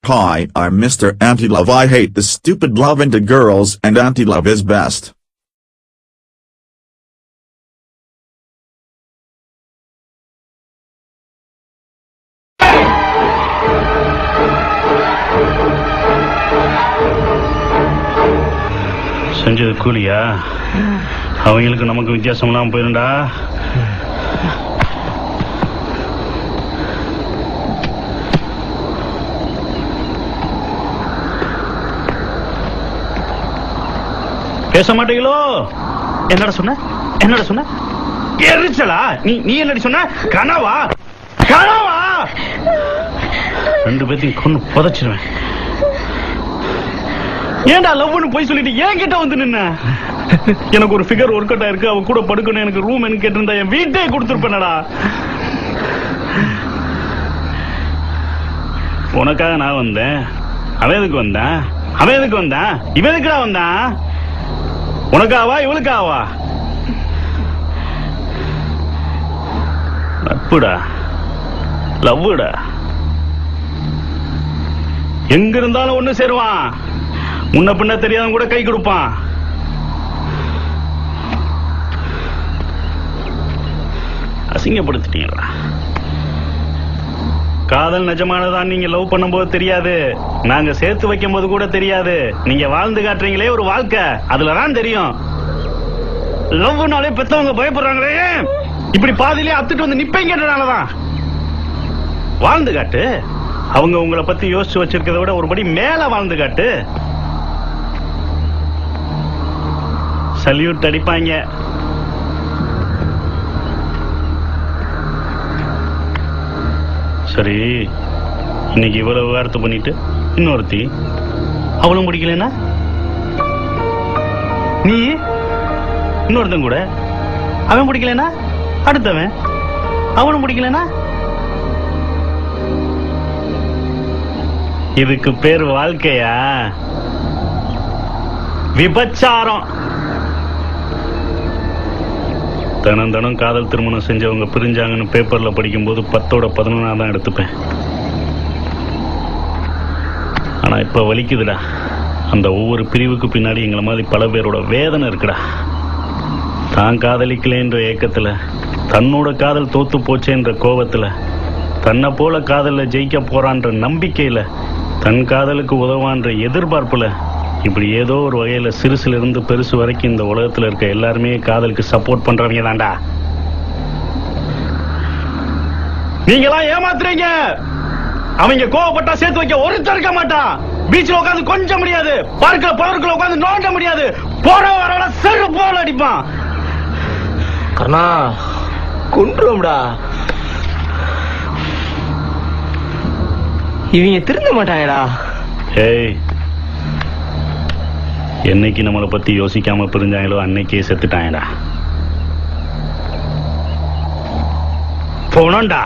Hi, I'm Mr. Anti-Love. I hate the stupid love into girls and anti-love is best. செஞ்சது கூலியா? அவங்களுக்கு நமக்கு வித்தியாசம் இல்லாம போயிருண்டா. பேச மாட்டீங்களோ? என்னடா சொன்ன? என்னடா சொன்ன? எரிச்சலா? நீ என்னடி சொன்ன? கனவா? கனவா? ரெண்டு பேத்தையும் கொண்டு புதைச்சிருவேன். ஏன்டா லவ்னு போய் சொல்லிட்டு ஏன் கிட்ட வந்து நின்ன? எனக்கு ஒரு ஃபிகர் ஒர்க் அவுட் ஆயிருக்கு, அவ கூட படுக்கணும், எனக்கு ரூம் எனக்கு கேட்டிருந்தா என் வீட்டே கொடுத்துருப்பேனடா. உனக்காக நான் வந்தேன். அவன் எதுக்கு வந்தான்? அவன் எதுக்கு வந்தான்? இவன் எதுக்குடா வந்தான்? உனக்காவா இவளுக்காவா? நட்புடா, லவ்வுடா. எங்க இருந்தாலும் ஒண்ணு சேருவான். முன்ன பின்ன தெரியாதவன் கூட கை கொடுப்பான். அசிங்கப்படுத்திட்டீங்களா? காதல் நிஜமானதான் நீங்க லவ் பண்ணும்போது தெரியாது, நாங்க சேர்த்து வைக்கும் போது கூட தெரியாது. நீங்க வாழ்ந்து காட்டுறீங்களே ஒரு வாழ்க்கை, அதுலதான் தெரியும். லவ்னாலே பெத்தவங்க பயப்படுறாங்களே, இப்படி பாதியிலே அத்துட்டு வந்து நிப்பீங்கன்றனாலதான். வாழ்ந்து காட்டு. அவங்க உங்களை பத்தி யோசிச்சு வச்சிருக்கிறத விட ஒருபடி மேல வாழ்ந்து காட்டு. சல்யூட் அடிப்பாங்க. சரி, இன்னைக்கு இவ்வளவு விவகாரத்தை பண்ணிட்டு இன்னொருத்தி அவளும் பிடிக்கலன்னா நீ இன்னொருத்தன் கூட, அவன் பிடிக்கலன்னா அடுத்தவன், அவனும் பிடிக்கலன்னா இதுக்கு பேர் வாழ்க்கையா? விபச்சாரம். தினம் காதல் திருமணம் செஞ்சவங்க பிரிஞ்சாங்கன்னு பேப்பர்ல படிக்கும் போது 10/11 தான் எடுத்துப்பேன். ஆனா இப்ப வலிக்குதுடா. அந்த ஒவ்வொரு பிரிவுக்கு பின்னாடி எங்களை மாதிரி பல பேரோட வேதனை இருக்குடா. தான் காதலிக்கலேன்ற ஏக்கத்துல, தன்னோட காதல் தோத்து போச்சேன்ற கோபத்துல, தன்னை போல காதல்ல ஜெயிக்க போறான்ற நம்பிக்கையில, தன் காதலுக்கு உதவான்ற எதிர்பார்ப்புல, இப்படி ஏதோ ஒரு வகையில சிறுசுல இருந்து பெருசு வரைக்கும் இந்த உலகத்துல இருக்க எல்லாருமே காதலுக்கு சப்போர்ட் பண்றவங்க தான்டா. நீங்களாம் ஏமாத்துறீங்க. அவங்க கோவப்பட்டா சேர்த்து வைக்க ஒருத்தர் இருக்க மாட்டான். பீச்ல உட்காந்து கொஞ்சம் முடியாது, பார்க்கல உட்காந்து நோண்ட முடியாது. போற வர செரு போல அடிப்பான். கர்ணா கொன்றும்டா. இவங்க திருந்த மாட்டாங்கடா. ஏய், என்னைக்கு நம்மளை பத்தி யோசிக்காம பிரிஞ்சாங்களோ அன்னைக்கே செத்துட்டாங்கடா. போனோம்டா.